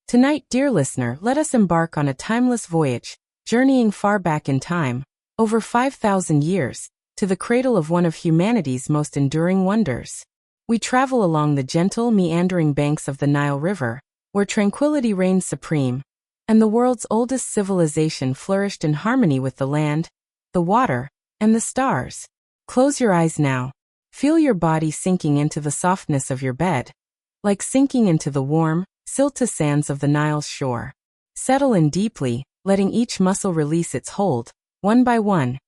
Tonight, dear listener, let us embark on a timeless voyage, journeying far back in time, over 5,000 years, to the cradle of one of humanity's most enduring wonders. We travel along the gentle, meandering banks of the Nile River, where tranquility reigns supreme, and the world's oldest civilization flourished in harmony with the land, the water, and the stars. Close your eyes now. Feel your body sinking into the softness of your bed, like sinking into the warm, silty sands of the Nile's shore. Settle in deeply, letting each muscle release its hold, one by one.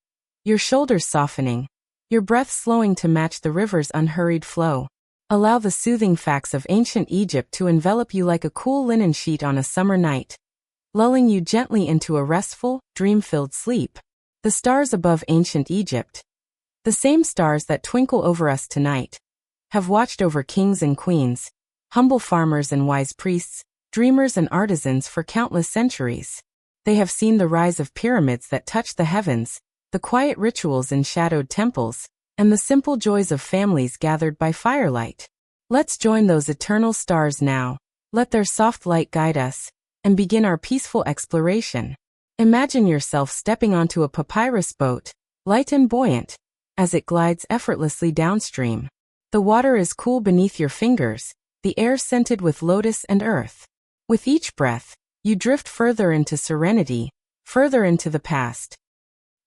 Your shoulders softening, your breath slowing to match the river's unhurried flow. Allow the soothing facts of ancient Egypt to envelop you like a cool linen sheet on a summer night, lulling you gently into a restful, dream-filled sleep. The stars above ancient Egypt, the same stars that twinkle over us tonight, have watched over kings and queens, humble farmers and wise priests, dreamers and artisans for countless centuries. They have seen the rise of pyramids that touch the heavens, the quiet rituals in shadowed temples, and the simple joys of families gathered by firelight. Let's join those eternal stars now. Let their soft light guide us, and begin our peaceful exploration. Imagine yourself stepping onto a papyrus boat, light and buoyant, as it glides effortlessly downstream. The water is cool beneath your fingers, the air scented with lotus and earth. With each breath, you drift further into serenity, further into the past.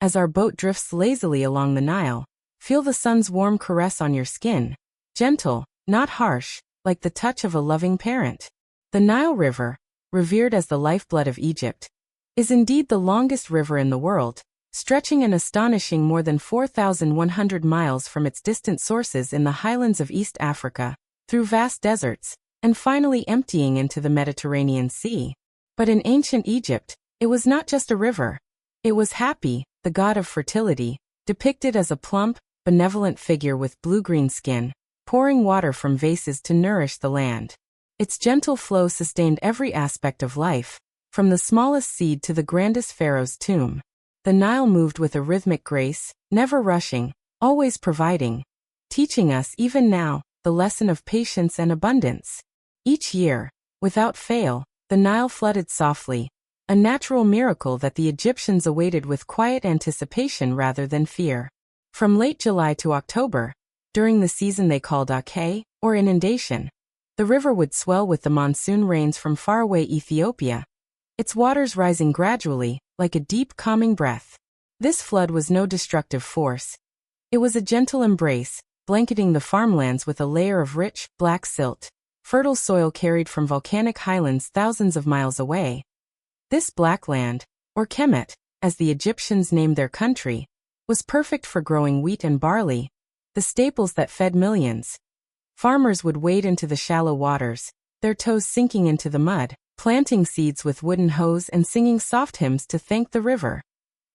As our boat drifts lazily along the Nile, feel the sun's warm caress on your skin, gentle, not harsh, like the touch of a loving parent. The Nile River, revered as the lifeblood of Egypt, is indeed the longest river in the world, stretching an astonishing more than 4,100 miles from its distant sources in the highlands of East Africa, through vast deserts, and finally emptying into the Mediterranean Sea. But in ancient Egypt, it was not just a river. It was Hapi, the god of fertility, depicted as a plump, benevolent figure with blue-green skin, pouring water from vases to nourish the land. Its gentle flow sustained every aspect of life, from the smallest seed to the grandest pharaoh's tomb. The Nile moved with a rhythmic grace, never rushing, always providing, teaching us, even now, the lesson of patience and abundance. Each year, without fail, the Nile flooded softly, a natural miracle that the Egyptians awaited with quiet anticipation rather than fear. From late July to October, during the season they called Ake, or inundation, the river would swell with the monsoon rains from faraway Ethiopia, its waters rising gradually, like a deep, calming breath. This flood was no destructive force. It was a gentle embrace, blanketing the farmlands with a layer of rich, black silt, fertile soil carried from volcanic highlands thousands of miles away. This black land, or Kemet, as the Egyptians named their country, was perfect for growing wheat and barley, the staples that fed millions. Farmers would wade into the shallow waters, their toes sinking into the mud, planting seeds with wooden hoes and singing soft hymns to thank the river.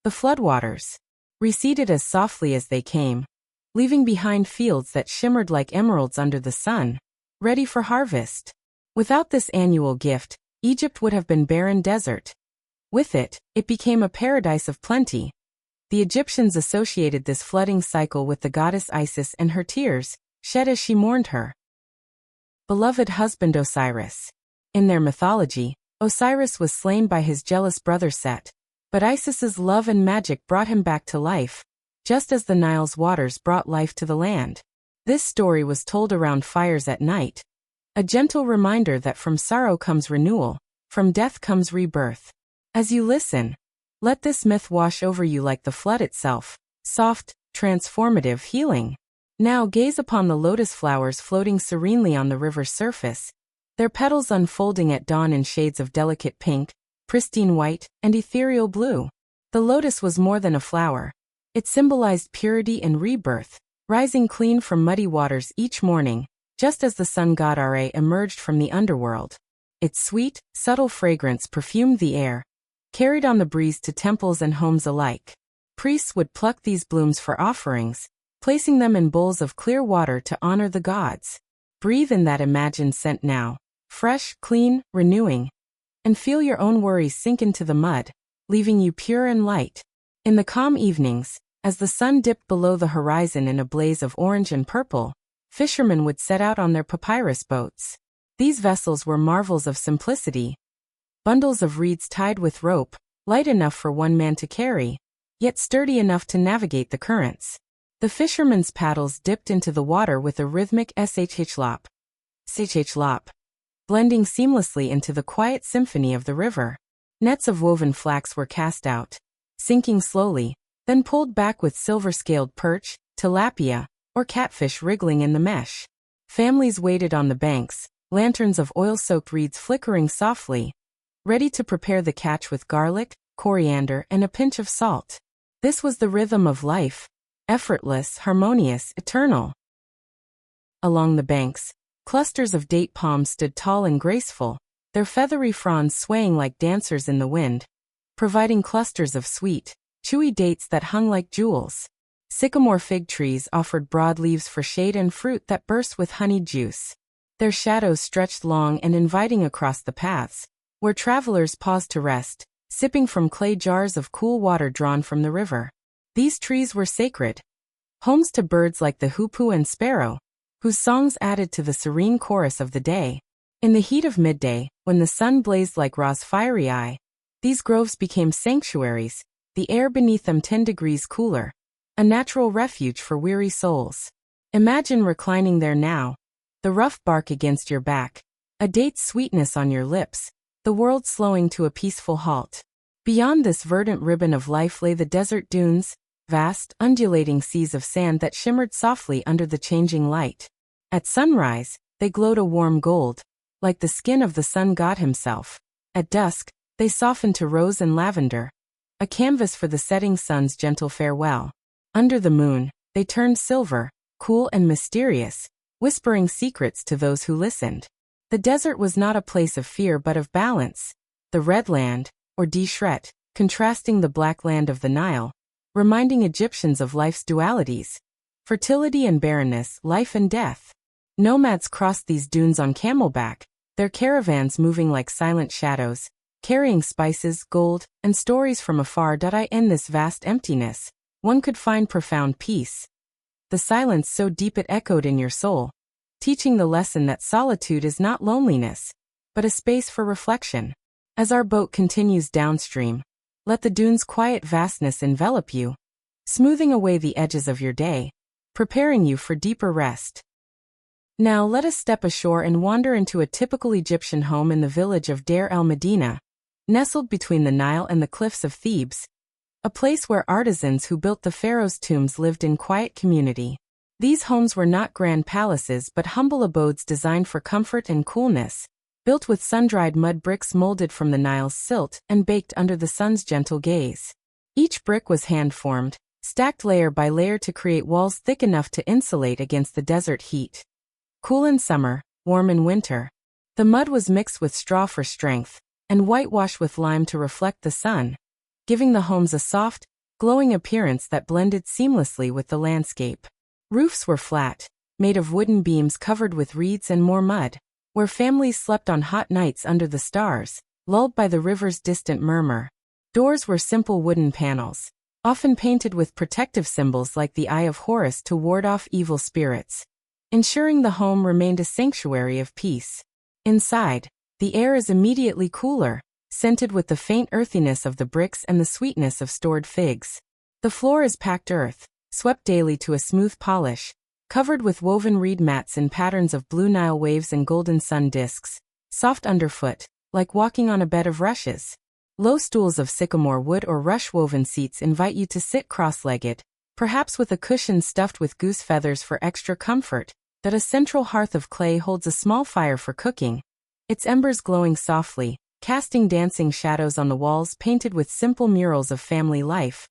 The floodwaters receded as softly as they came, leaving behind fields that shimmered like emeralds under the sun, ready for harvest. Without this annual gift, Egypt would have been barren desert. With it, it became a paradise of plenty. The Egyptians associated this flooding cycle with the goddess Isis and her tears, shed as she mourned her beloved husband Osiris. In their mythology, Osiris was slain by his jealous brother Set, but Isis's love and magic brought him back to life, just as the Nile's waters brought life to the land. This story was told around fires at night, a gentle reminder that from sorrow comes renewal, from death comes rebirth. As you listen, let this myth wash over you like the flood itself, soft, transformative, healing. Now gaze upon the lotus flowers floating serenely on the river's surface, their petals unfolding at dawn in shades of delicate pink, pristine white, and ethereal blue. The lotus was more than a flower. It symbolized purity and rebirth, rising clean from muddy waters each morning, just as the sun god Ra emerged from the underworld. Its sweet, subtle fragrance perfumed the air, carried on the breeze to temples and homes alike. Priests would pluck these blooms for offerings, placing them in bowls of clear water to honor the gods. Breathe in that imagined scent now, fresh, clean, renewing, and feel your own worries sink into the mud, leaving you pure and light. In the calm evenings, as the sun dipped below the horizon in a blaze of orange and purple, fishermen would set out on their papyrus boats. These vessels were marvels of simplicity, bundles of reeds tied with rope, light enough for one man to carry, yet sturdy enough to navigate the currents. The fisherman's paddles dipped into the water with a rhythmic shhlop, shhlop, blending seamlessly into the quiet symphony of the river. Nets of woven flax were cast out, sinking slowly, then pulled back with silver-scaled perch, tilapia, or catfish wriggling in the mesh. Families waited on the banks, lanterns of oil-soaked reeds flickering softly, ready to prepare the catch with garlic, coriander, and a pinch of salt. This was the rhythm of life, effortless, harmonious, eternal. Along the banks, clusters of date palms stood tall and graceful, their feathery fronds swaying like dancers in the wind, providing clusters of sweet, chewy dates that hung like jewels. Sycamore fig trees offered broad leaves for shade and fruit that burst with honeyed juice. Their shadows stretched long and inviting across the paths, where travelers paused to rest, sipping from clay jars of cool water drawn from the river. These trees were sacred, homes to birds like the hoopoe and sparrow, whose songs added to the serene chorus of the day. In the heat of midday, when the sun blazed like Ra's fiery eye, these groves became sanctuaries, the air beneath them 10 degrees cooler, a natural refuge for weary souls. Imagine reclining there now, the rough bark against your back, a date's sweetness on your lips, the world slowing to a peaceful halt. Beyond this verdant ribbon of life lay the desert dunes, vast, undulating seas of sand that shimmered softly under the changing light. At sunrise, they glowed a warm gold, like the skin of the sun god himself. At dusk, they softened to rose and lavender, a canvas for the setting sun's gentle farewell. Under the moon, they turned silver, cool and mysterious, whispering secrets to those who listened. The desert was not a place of fear but of balance. The red land, or Deshret, contrasting the black land of the Nile, reminding Egyptians of life's dualities, fertility and barrenness, life and death. Nomads crossed these dunes on camelback, their caravans moving like silent shadows, carrying spices, gold, and stories from afar. In this vast emptiness, one could find profound peace. The silence so deep it echoed in your soul, teaching the lesson that solitude is not loneliness, but a space for reflection. As our boat continues downstream, let the dune's quiet vastness envelop you, smoothing away the edges of your day, preparing you for deeper rest. Now let us step ashore and wander into a typical Egyptian home in the village of Deir el-Medina, nestled between the Nile and the cliffs of Thebes, a place where artisans who built the pharaohs' tombs lived in quiet community. These homes were not grand palaces but humble abodes designed for comfort and coolness, built with sun-dried mud bricks molded from the Nile's silt and baked under the sun's gentle gaze. Each brick was hand-formed, stacked layer by layer to create walls thick enough to insulate against the desert heat. Cool in summer, warm in winter. The mud was mixed with straw for strength, and whitewashed with lime to reflect the sun, giving the homes a soft, glowing appearance that blended seamlessly with the landscape. Roofs were flat, made of wooden beams covered with reeds and more mud, where families slept on hot nights under the stars, lulled by the river's distant murmur. Doors were simple wooden panels, often painted with protective symbols like the Eye of Horus to ward off evil spirits, ensuring the home remained a sanctuary of peace. Inside, the air is immediately cooler, scented with the faint earthiness of the bricks and the sweetness of stored figs. The floor is packed earth, swept daily to a smooth polish, covered with woven reed mats in patterns of blue Nile waves and golden sun disks, soft underfoot, like walking on a bed of rushes. Low stools of sycamore wood or rush-woven seats invite you to sit cross-legged, perhaps with a cushion stuffed with goose feathers for extra comfort. That a central hearth of clay holds a small fire for cooking, its embers glowing softly, casting dancing shadows on the walls painted with simple murals of family life.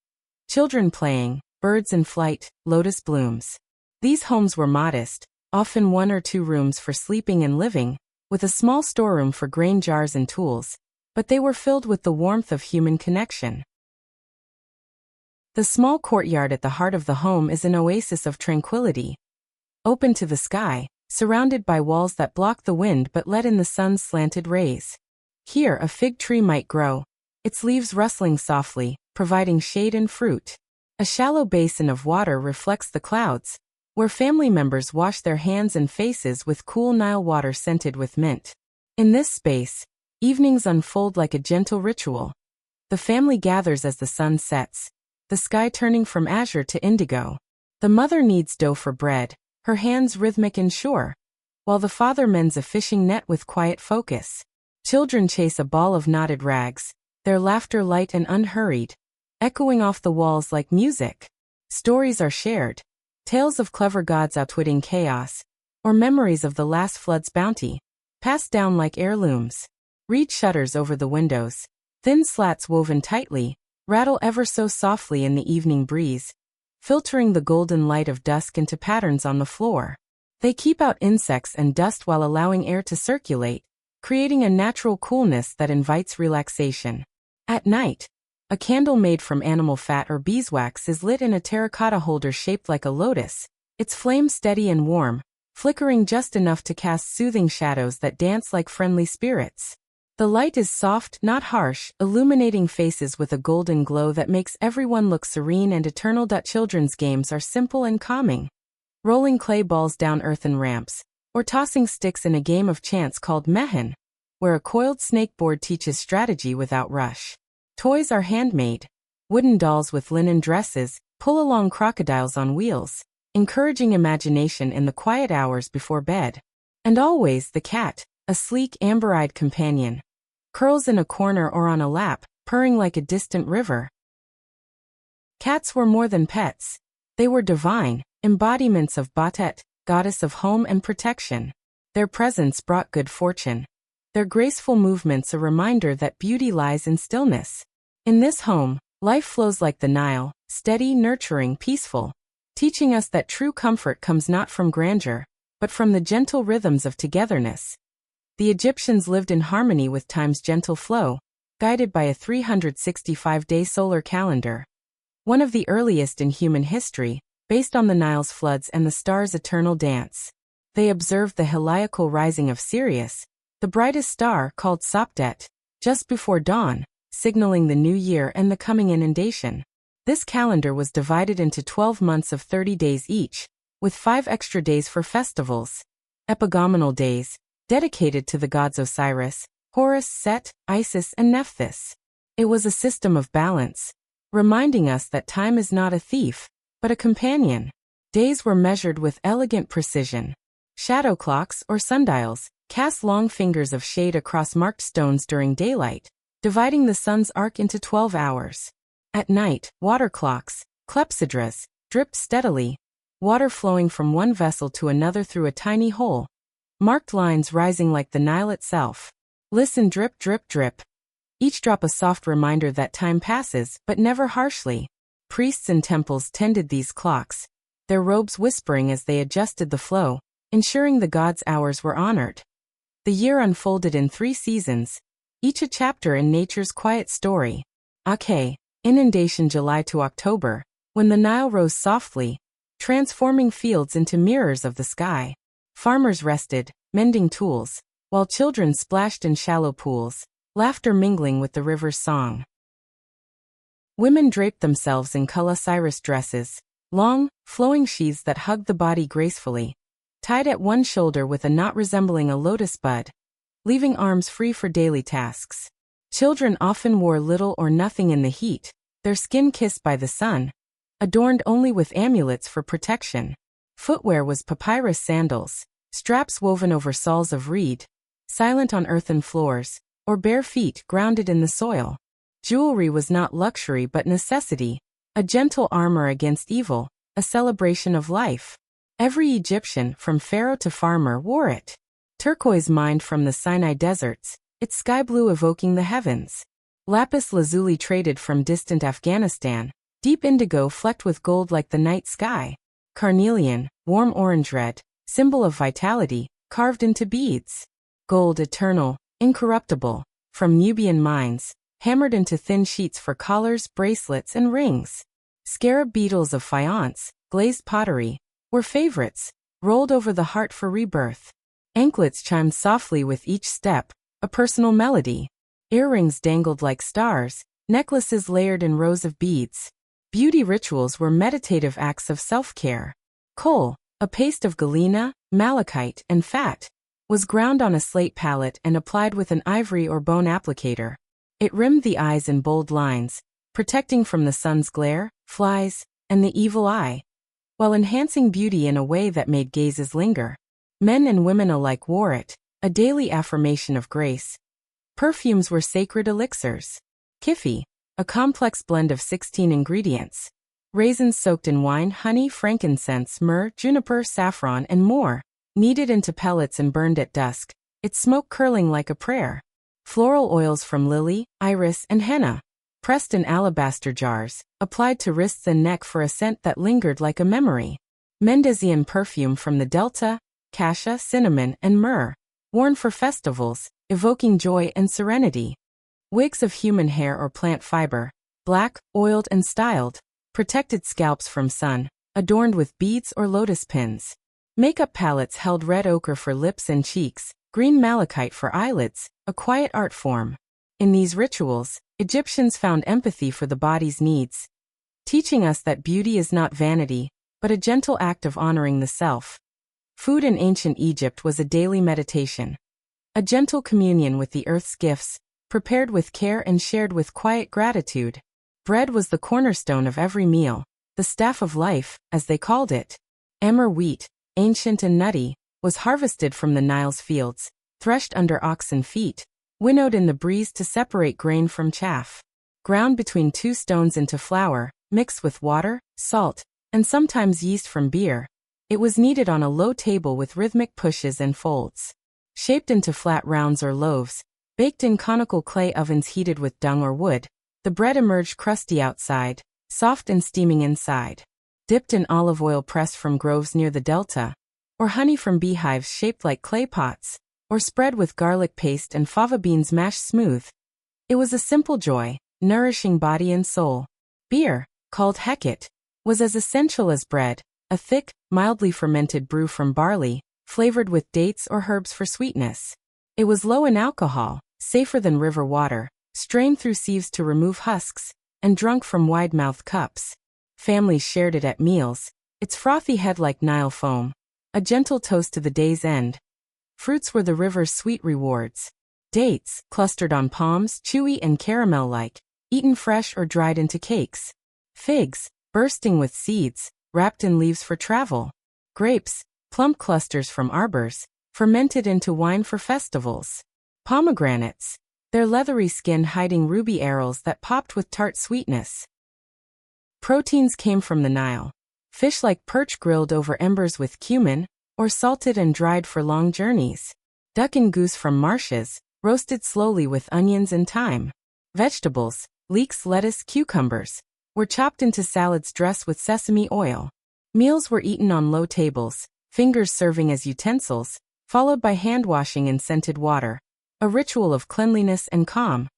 Children playing, birds in flight, lotus blooms. These homes were modest, often 1 or 2 rooms for sleeping and living, with a small storeroom for grain jars and tools, but they were filled with the warmth of human connection. The small courtyard at the heart of the home is an oasis of tranquility, open to the sky, surrounded by walls that block the wind but let in the sun's slanted rays. Here a fig tree might grow, its leaves rustling softly, providing shade and fruit. A shallow basin of water reflects the clouds, where family members wash their hands and faces with cool Nile water scented with mint. In this space, Evenings unfold like a gentle ritual. The family gathers as the sun sets, the sky turning from azure to indigo. The mother kneads dough for bread, her hands rhythmic and sure, while the father mends a fishing net with quiet focus. Children chase a ball of knotted rags, their laughter light and unhurried, echoing off the walls like music. Stories are shared, tales of clever gods outwitting chaos, or memories of the last flood's bounty, passed down like heirlooms. Reed shutters over the windows, thin slats woven tightly, rattle ever so softly in the evening breeze, filtering the golden light of dusk into patterns on the floor. They keep out insects and dust while allowing air to circulate, creating a natural coolness that invites relaxation. At night, a candle made from animal fat or beeswax is lit in a terracotta holder shaped like a lotus, its flame steady and warm, flickering just enough to cast soothing shadows that dance like friendly spirits. The light is soft, not harsh, illuminating faces with a golden glow that makes everyone look serene and eternal. Children's games are simple and calming. Rolling clay balls down earthen ramps, or tossing sticks in a game of chance called mehen, where a coiled snakeboard teaches strategy without rush. Toys are handmade. Wooden dolls with linen dresses, pull-along crocodiles on wheels, encouraging imagination in the quiet hours before bed. And always the cat, a sleek amber-eyed companion, curls in a corner or on a lap, purring like a distant river. Cats were more than pets. They were divine, embodiments of Batet, goddess of home and protection. Their presence brought good fortune. Their graceful movements a reminder that beauty lies in stillness. In this home, life flows like the Nile, steady, nurturing, peaceful, teaching us that true comfort comes not from grandeur, but from the gentle rhythms of togetherness. The Egyptians lived in harmony with time's gentle flow, guided by a 365-day solar calendar. One of the earliest in human history, based on the Nile's floods and the stars' eternal dance. They observed the heliacal rising of Sirius, the brightest star called Sopdet, just before dawn, signaling the new year and the coming inundation. This calendar was divided into 12 months of 30 days each, with 5 extra days for festivals. Epigomenal days, dedicated to the gods Osiris, Horus, Set, Isis, and Nephthys. It was a system of balance, reminding us that time is not a thief, but a companion. Days were measured with elegant precision. Shadow clocks, or sundials, cast long fingers of shade across marked stones during daylight, dividing the sun's arc into 12 hours. At night, water clocks, clepsydras, dripped steadily, water flowing from one vessel to another through a tiny hole, marked lines rising like the Nile itself. Listen, drip, drip, drip. Each drop a soft reminder that time passes, but never harshly. Priests in temples tended these clocks, their robes whispering as they adjusted the flow, ensuring the gods' hours were honored. The year unfolded in 3 seasons, each a chapter in nature's quiet story. Ake, inundation July to October, when the Nile rose softly, transforming fields into mirrors of the sky. Farmers rested, mending tools, while children splashed in shallow pools, laughter mingling with the river's song. Women draped themselves in Osiris dresses, long, flowing sheaths that hugged the body gracefully, tied at one shoulder with a knot resembling a lotus bud, leaving arms free for daily tasks. Children often wore little or nothing in the heat, their skin kissed by the sun, adorned only with amulets for protection. Footwear was papyrus sandals, straps woven over soles of reed, silent on earthen floors, or bare feet grounded in the soil. Jewelry was not luxury but necessity, a gentle armor against evil, a celebration of life. Every Egyptian, from pharaoh to farmer, wore it. Turquoise mined from the Sinai deserts, its sky blue evoking the heavens. Lapis lazuli traded from distant Afghanistan, deep indigo flecked with gold like the night sky. Carnelian, warm orange red, symbol of vitality, carved into beads. Gold eternal, incorruptible, from Nubian mines, hammered into thin sheets for collars, bracelets, and rings. Scarab beetles of faience, glazed pottery, were favorites, rolled over the heart for rebirth. Anklets chimed softly with each step, a personal melody. Earrings dangled like stars, necklaces layered in rows of beads. Beauty rituals were meditative acts of self-care. Kohl, a paste of galena, malachite, and fat, was ground on a slate palette and applied with an ivory or bone applicator. It rimmed the eyes in bold lines, protecting from the sun's glare, flies, and the evil eye, while enhancing beauty in a way that made gazes linger. Men and women alike wore it, a daily affirmation of grace. Perfumes were sacred elixirs. Kifi, a complex blend of 16 ingredients. Raisins soaked in wine, honey, frankincense, myrrh, juniper, saffron, and more, kneaded into pellets and burned at dusk, its smoke curling like a prayer. Floral oils from lily, iris, and henna, pressed in alabaster jars, applied to wrists and neck for a scent that lingered like a memory. Mendesian perfume from the Delta, cassia, cinnamon, and myrrh, worn for festivals, evoking joy and serenity. Wigs of human hair or plant fiber, black, oiled and styled, protected scalps from sun, adorned with beads or lotus pins. Makeup palettes held red ochre for lips and cheeks, green malachite for eyelids, a quiet art form. In these rituals, Egyptians found empathy for the body's needs, teaching us that beauty is not vanity, but a gentle act of honoring the self. Food in ancient Egypt was a daily meditation, a gentle communion with the earth's gifts, prepared with care and shared with quiet gratitude. Bread was the cornerstone of every meal, the staff of life, as they called it. Emmer wheat, ancient and nutty, was harvested from the Nile's fields, threshed under oxen feet, winnowed in the breeze to separate grain from chaff, ground between two stones into flour, mixed with water, salt, and sometimes yeast from beer. It was kneaded on a low table with rhythmic pushes and folds. Shaped into flat rounds or loaves, baked in conical clay ovens heated with dung or wood, the bread emerged crusty outside, soft and steaming inside. Dipped in olive oil pressed from groves near the Delta, or honey from beehives shaped like clay pots, or spread with garlic paste and fava beans mashed smooth. It was a simple joy, nourishing body and soul. Beer, called heket, was as essential as bread, a thick, mildly fermented brew from barley, flavored with dates or herbs for sweetness. It was low in alcohol, safer than river water, strained through sieves to remove husks, and drunk from wide-mouthed cups. Families shared it at meals, its frothy head like Nile foam, a gentle toast to the day's end. Fruits were the river's sweet rewards. Dates, clustered on palms, chewy and caramel-like, eaten fresh or dried into cakes. Figs, bursting with seeds, wrapped in leaves for travel. Grapes, plump clusters from arbors, fermented into wine for festivals. Pomegranates, their leathery skin hiding ruby arrows that popped with tart sweetness. Proteins came from the Nile. Fish like perch grilled over embers with cumin, or salted and dried for long journeys. Duck and goose from marshes, roasted slowly with onions and thyme. Vegetables, leeks, lettuce, cucumbers, were chopped into salads dressed with sesame oil. Meals were eaten on low tables, fingers serving as utensils, followed by hand-washing in scented water, a ritual of cleanliness and calm.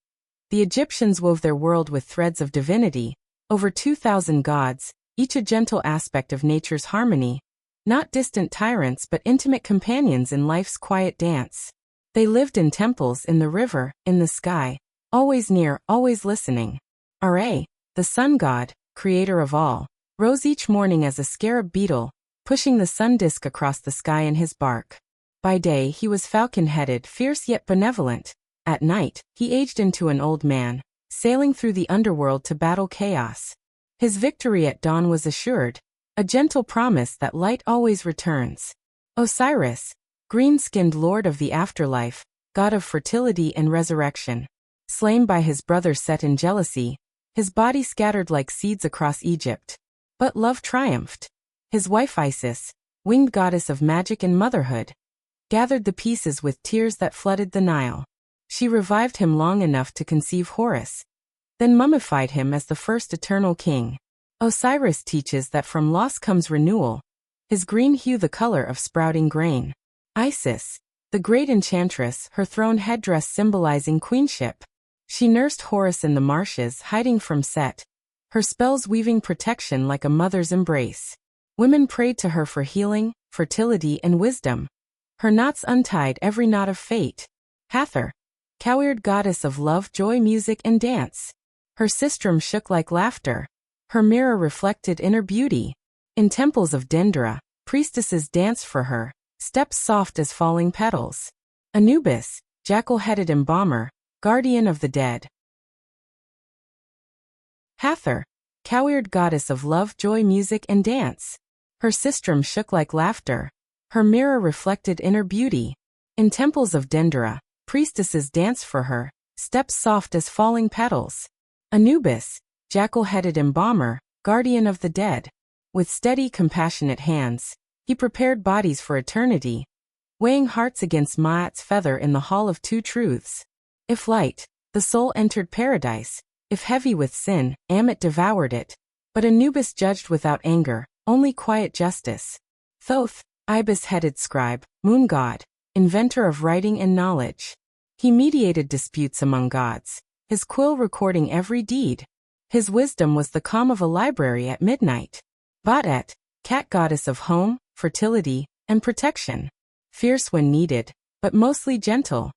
The Egyptians wove their world with threads of divinity, over 2,000 gods, each a gentle aspect of nature's harmony, not distant tyrants but intimate companions in life's quiet dance. They lived in temples, in the river, in the sky, always near, always listening. Ra, the sun god, creator of all, rose each morning as a scarab beetle, pushing the sun disk across the sky in his bark. By day he was falcon-headed, fierce yet benevolent. At night, he aged into an old man, sailing through the underworld to battle chaos. His victory at dawn was assured, a gentle promise that light always returns. Osiris, green-skinned lord of the afterlife, god of fertility and resurrection. Slain by his brother Set in jealousy, his body scattered like seeds across Egypt. But love triumphed. His wife Isis, winged goddess of magic and motherhood, gathered the pieces with tears that flooded the Nile. She revived him long enough to conceive Horus, then mummified him as the first eternal king. Osiris teaches that from loss comes renewal, his green hue the color of sprouting grain. Isis, the great enchantress, her throne headdress symbolizing queenship. She nursed Horus in the marshes, hiding from Set, her spells weaving protection like a mother's embrace. Women prayed to her for healing, fertility, and wisdom. Her knots untied every knot of fate. Hathor, cowhaired goddess of love, joy, music, and dance. Her sistrum shook like laughter. Her mirror reflected inner beauty. In temples of Dendera, priestesses danced for her, steps soft as falling petals. Anubis, jackal-headed embalmer, guardian of the dead. Hathor, cow-eared goddess of love, joy, music, and dance. Her sistrum shook like laughter. Her mirror reflected inner beauty. In temples of Dendera, priestesses danced for her, steps soft as falling petals. Anubis, jackal-headed embalmer, guardian of the dead. With steady, compassionate hands, he prepared bodies for eternity, weighing hearts against Ma'at's feather in the hall of two truths. If light, the soul entered paradise. If heavy with sin, Ammit devoured it. But Anubis judged without anger, only quiet justice. Thoth, ibis-headed scribe, moon god, inventor of writing and knowledge. He mediated disputes among gods, his quill recording every deed. His wisdom was the calm of a library at midnight. Ba'et, cat goddess of home, fertility, and protection. Fierce when needed, but mostly gentle.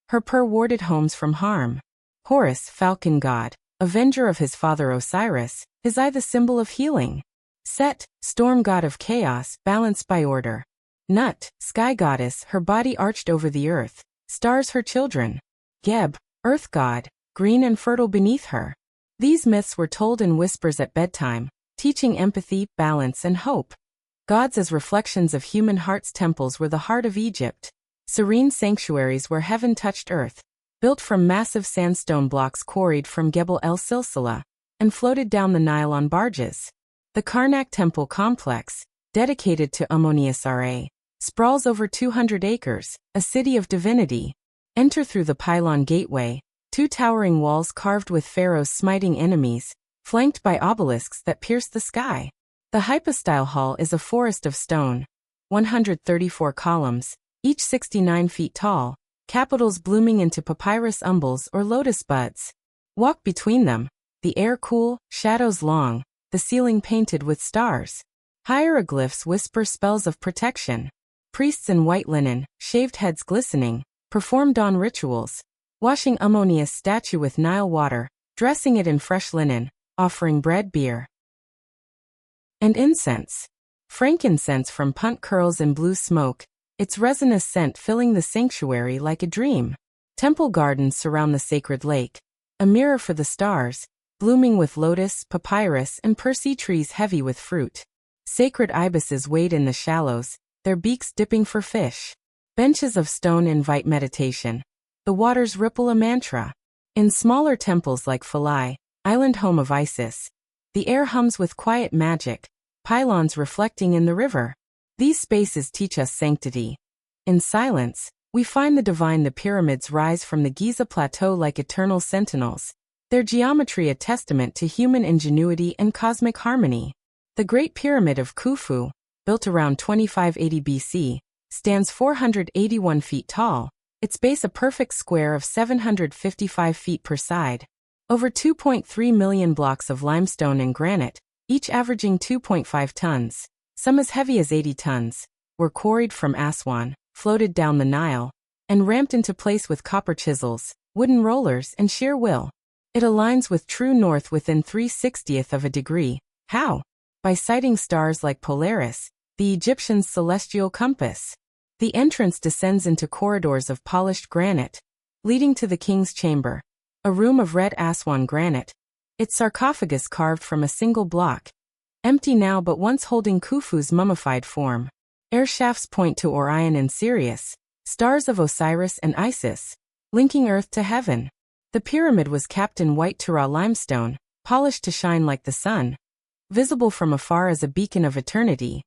Her purr warded homes from harm. Horus, falcon god, avenger of his father Osiris, his eye the symbol of healing. Set, storm god of chaos, balanced by order. Nut, sky goddess, her body arched over the earth, stars her children. Geb, earth god, green and fertile beneath her. These myths were told in whispers at bedtime, teaching empathy, balance, and hope. Gods as reflections of human hearts. Temples were the heart of Egypt. Serene sanctuaries where heaven touched earth, built from massive sandstone blocks quarried from Gebel el-Silsila, and floated down the Nile on barges. The Karnak temple complex, dedicated to Ammonius-Ra, sprawls over 200 acres, a city of divinity. Enter through the pylon gateway, two towering walls carved with pharaohs smiting enemies, flanked by obelisks that pierce the sky. The hypostyle hall is a forest of stone, 134 columns, each 69 feet tall, capitals blooming into papyrus umbels or lotus buds. Walk between them, the air cool, shadows long, the ceiling painted with stars. Hieroglyphs whisper spells of protection. Priests in white linen, shaved heads glistening, perform dawn rituals, washing Ammonius' statue with Nile water, dressing it in fresh linen, offering bread, beer, and incense. Frankincense from punt curls in blue smoke, its resinous scent filling the sanctuary like a dream. Temple gardens surround the sacred lake, a mirror for the stars, blooming with lotus, papyrus, and Persea trees heavy with fruit. Sacred ibises wade in the shallows, their beaks dipping for fish. Benches of stone invite meditation. The waters ripple a mantra. In smaller temples like FalI, island home of Isis, the air hums with quiet magic, pylons reflecting in the river. These spaces teach us sanctity. In silence, we find the divine. The pyramids rise from the Giza plateau like eternal sentinels, their geometry a testament to human ingenuity and cosmic harmony. The Great Pyramid of Khufu, built around 2580 BC, stands 481 feet tall, its base a perfect square of 755 feet per side. Over 2.3 million blocks of limestone and granite, each averaging 2.5 tons, some as heavy as 80 tons, were quarried from Aswan, floated down the Nile, and ramped into place with copper chisels, wooden rollers, and sheer will. It aligns with true north within 3/60th of a degree. How? By sighting stars like Polaris, the Egyptians' celestial compass. The entrance descends into corridors of polished granite, leading to the king's chamber, a room of red Aswan granite, its sarcophagus carved from a single block, empty now but once holding Khufu's mummified form. Air shafts point to Orion and Sirius, stars of Osiris and Isis, linking earth to heaven. The pyramid was capped in white Tura limestone, polished to shine like the sun, visible from afar as a beacon of eternity.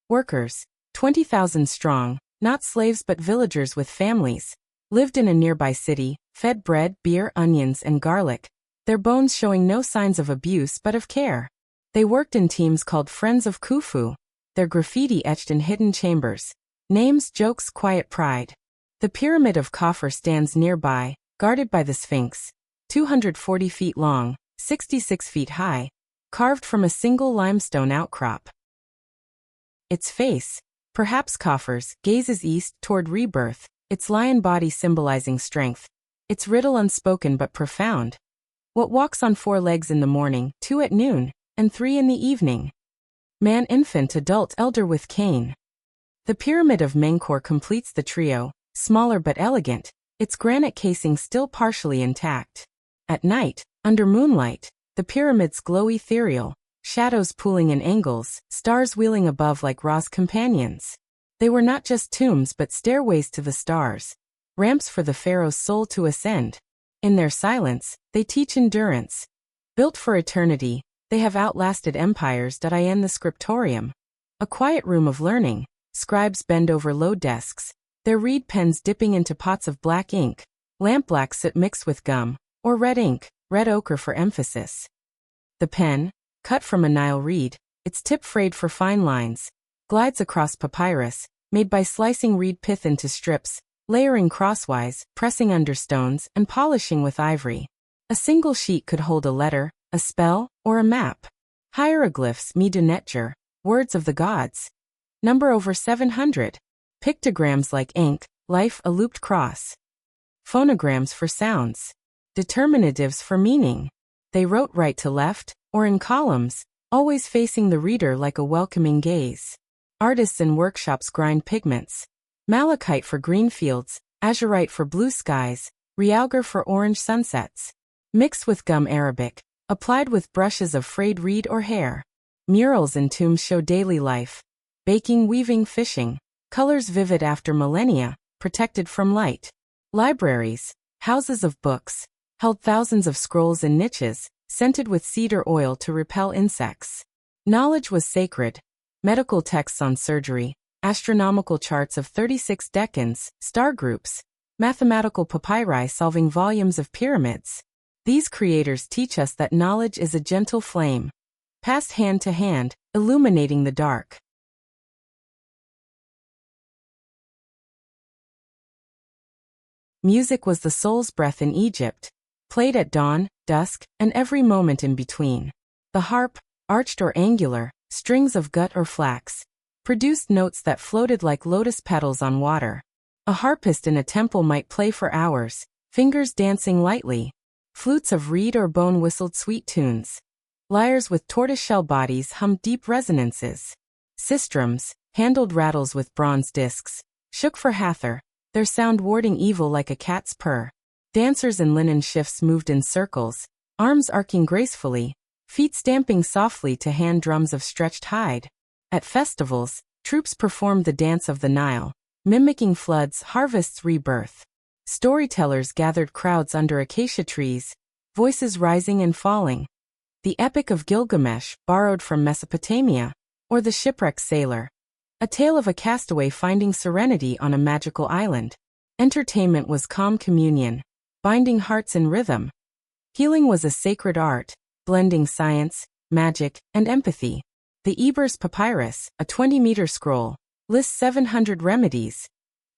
Workers, 20,000 strong, not slaves but villagers with families, lived in a nearby city, fed bread, beer, onions, and garlic, their bones showing no signs of abuse but of care. They worked in teams called Friends of Khufu, their graffiti etched in hidden chambers. Names, jokes, quiet pride. The Pyramid of Khafre stands nearby, guarded by the Sphinx, 240 feet long, 66 feet high, carved from a single limestone outcrop. Its face, perhaps Khafre's, gazes east toward rebirth, its lion body symbolizing strength, its riddle unspoken but profound. What walks on 4 legs in the morning, 2 at noon, and 3 in the evening? Man, infant, adult, elder with cane. The Pyramid of Menkaure completes the trio, smaller but elegant, its granite casing still partially intact. At night, under moonlight, the pyramids glow ethereal, shadows pooling in angles, stars wheeling above like Ra's companions. They were not just tombs but stairways to the stars, ramps for the pharaoh's soul to ascend. In their silence, they teach endurance. Built for eternity, they have outlasted empires. In the scriptorium, a quiet room of learning, scribes bend over low desks, their reed pens dipping into pots of black ink, lampblack soot mixed with gum, or red ink, red ochre for emphasis. The pen, cut from a Nile reed, its tip frayed for fine lines, glides across papyrus, made by slicing reed pith into strips, layering crosswise, pressing under stones, and polishing with ivory. A single sheet could hold a letter, a spell, or a map. Hieroglyphs, Medunetjer, words of the gods. Number over 700. Pictograms like ink, life, a looped cross. Phonograms for sounds. Determinatives for meaning. They wrote right to left, or in columns, always facing the reader like a welcoming gaze. Artists in workshops grind pigments. Malachite for green fields, azurite for blue skies, realgar for orange sunsets. Mixed with gum Arabic, applied with brushes of frayed reed or hair. Murals in tombs show daily life. Baking, weaving, fishing. Colors vivid after millennia, protected from light. Libraries, houses of books, held thousands of scrolls in niches, scented with cedar oil to repel insects. Knowledge was sacred. Medical texts on surgery, astronomical charts of 36 decans, star groups, mathematical papyri solving volumes of pyramids. These creators teach us that knowledge is a gentle flame, passed hand to hand, illuminating the dark. Music was the soul's breath in Egypt, played at dawn, dusk, and every moment in between. The harp, arched or angular, strings of gut or flax, produced notes that floated like lotus petals on water. A harpist in a temple might play for hours, fingers dancing lightly. Flutes of reed or bone whistled sweet tunes. Lyres with tortoiseshell bodies hummed deep resonances. Sistrums, handled rattles with bronze discs, shook for Hathor, their sound warding evil like a cat's purr. Dancers in linen shifts moved in circles, arms arcing gracefully, feet stamping softly to hand drums of stretched hide. At festivals, troops performed the dance of the Nile, mimicking floods, harvests, rebirth. Storytellers gathered crowds under acacia trees, voices rising and falling. The Epic of Gilgamesh, borrowed from Mesopotamia, or the Shipwrecked Sailor. A tale of a castaway finding serenity on a magical island. Entertainment was calm communion, binding hearts in rhythm. Healing was a sacred art, blending science, magic, and empathy. The Ebers Papyrus, a 20-meter scroll, lists 700 remedies.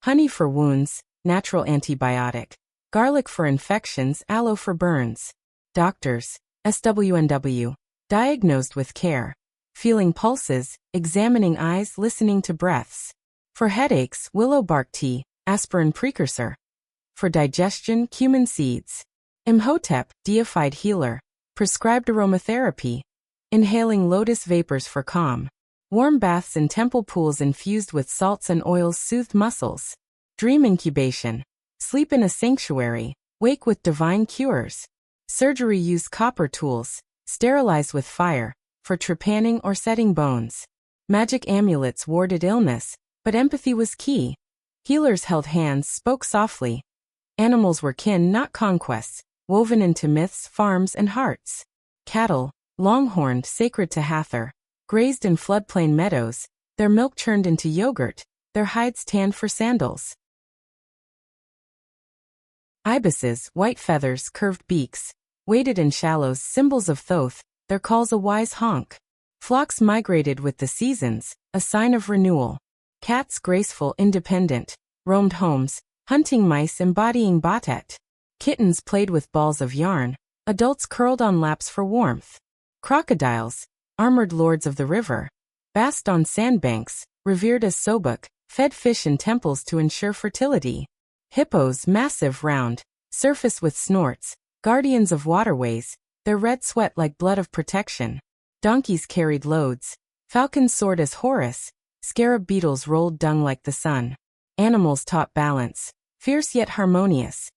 Honey for wounds, natural antibiotic. Garlic for infections, aloe for burns. Doctors, SWNW, diagnosed with care. Feeling pulses, examining eyes, listening to breaths. For headaches, willow bark tea, aspirin precursor. For digestion, cumin seeds. Imhotep, deified healer, prescribed aromatherapy. Inhaling lotus vapors for calm. Warm baths in temple pools infused with salts and oils soothed muscles. Dream incubation. Sleep in a sanctuary, wake with divine cures. Surgery used copper tools, sterilized with fire, for trepanning or setting bones. Magic amulets warded illness, but empathy was key. Healers held hands, spoke softly. Animals were kin, not conquests, woven into myths, farms, and hearts. Cattle, longhorned, sacred to Hathor, grazed in floodplain meadows, their milk churned into yogurt, their hides tanned for sandals. Ibises, white feathers, curved beaks, waded in shallows, symbols of Thoth, their calls a wise honk. Flocks migrated with the seasons, a sign of renewal. Cats, graceful, independent, roamed homes, hunting mice embodying Batet. Kittens played with balls of yarn, adults curled on laps for warmth. Crocodiles, armored lords of the river, basked on sandbanks, revered as sobuk, fed fish in temples to ensure fertility. Hippos, massive, round, surface with snorts, guardians of waterways, their red sweat like blood of protection. Donkeys carried loads. Falcons soared as Horus, Scarab beetles rolled dung like the sun. Animals taught balance, fierce yet harmonious.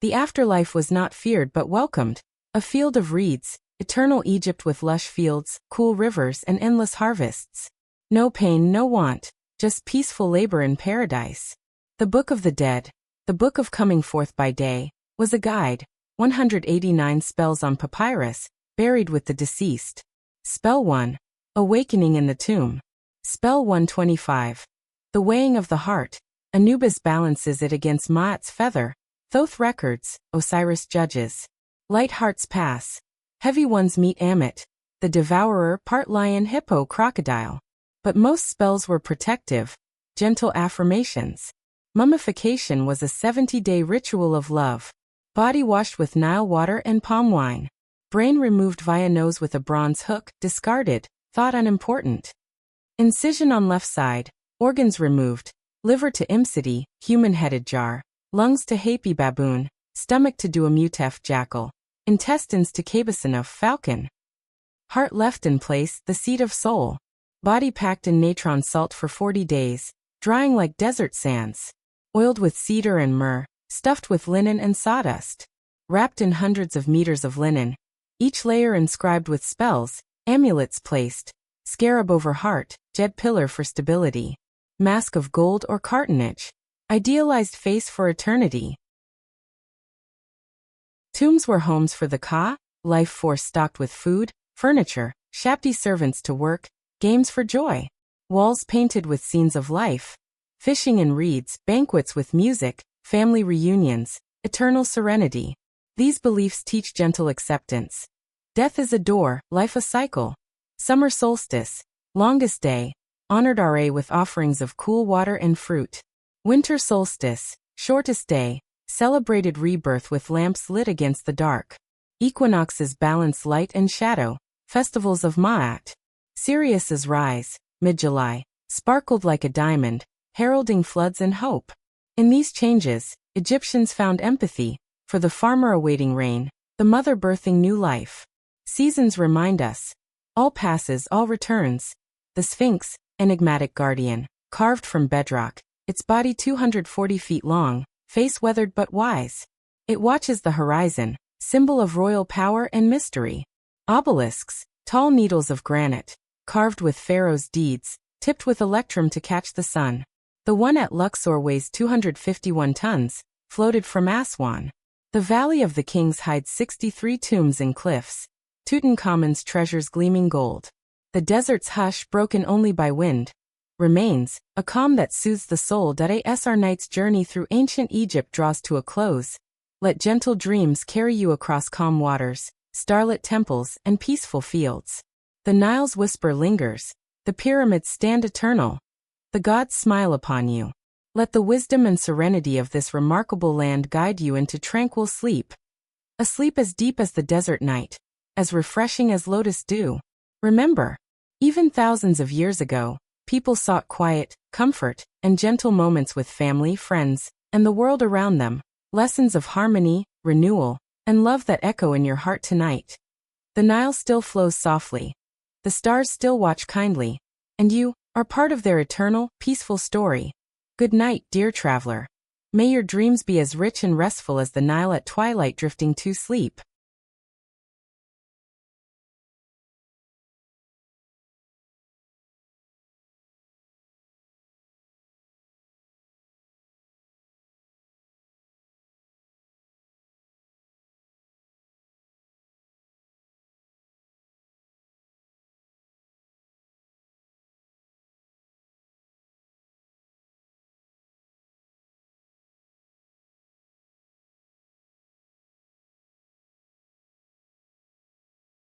The afterlife was not feared but welcomed. A field of reeds, eternal Egypt with lush fields, cool rivers and endless harvests. No pain, no want, just peaceful labor in paradise. The Book of the Dead, the book of coming forth by day, was a guide, 189 spells on papyrus, buried with the deceased. Spell 1. Awakening in the tomb. Spell 125. The weighing of the heart. Anubis balances it against Maat's feather. Thoth records, Osiris judges. Light hearts pass. Heavy ones meet Amit, the devourer, part lion, hippo, crocodile. But most spells were protective, gentle affirmations. Mummification was a 70-day ritual of love. Body washed with Nile water and palm wine. Brain removed via nose with a bronze hook, discarded, thought unimportant. Incision on left side, organs removed, liver to Imsidi, human-headed jar, lungs to Hapi baboon, stomach to Duamutef jackal, intestines to Cabecinuf falcon. Heart left in place, the seat of soul. Body packed in natron salt for 40 days, drying like desert sands. Oiled with cedar and myrrh, stuffed with linen and sawdust. Wrapped in hundreds of meters of linen, each layer inscribed with spells, amulets placed. Scarab over heart, jet pillar for stability. Mask of gold or cartonnage. Idealized face for eternity. Tombs were homes for the Ka, life force stocked with food, furniture, Shabti servants to work, games for joy. Walls painted with scenes of life. Fishing in reeds, banquets with music, family reunions, eternal serenity. These beliefs teach gentle acceptance. Death is a door, life a cycle. Summer solstice, longest day, honored Ra with offerings of cool water and fruit. Winter solstice, shortest day, celebrated rebirth with lamps lit against the dark. Equinoxes balance light and shadow, festivals of Ma'at. Sirius's rise, mid-July, sparkled like a diamond, heralding floods and hope. In these changes, Egyptians found empathy, for the farmer awaiting rain, the mother birthing new life. Seasons remind us. All passes, all returns. The Sphinx, enigmatic guardian, carved from bedrock, its body 240 feet long, face weathered but wise. It watches the horizon, symbol of royal power and mystery. Obelisks, tall needles of granite, carved with pharaohs' deeds, tipped with electrum to catch the sun. The one at Luxor weighs 251 tons, floated from Aswan. The Valley of the Kings hides 63 tombs and cliffs. Tutankhamun's treasures gleaming gold. The desert's hush broken only by wind. Remains, a calm that soothes the soul. As our night's journey through ancient Egypt draws to a close, let gentle dreams carry you across calm waters, starlit temples, and peaceful fields. The Nile's whisper lingers. The pyramids stand eternal. The gods smile upon you. Let the wisdom and serenity of this remarkable land guide you into tranquil sleep. A sleep as deep as the desert night, as refreshing as lotus dew. Remember, even thousands of years ago, people sought quiet, comfort, and gentle moments with family, friends, and the world around them. Lessons of harmony, renewal, and love that echo in your heart tonight. The Nile still flows softly. The stars still watch kindly. And you are part of their eternal, peaceful story. Good night, dear traveler. May your dreams be as rich and restful as the Nile at twilight drifting to sleep.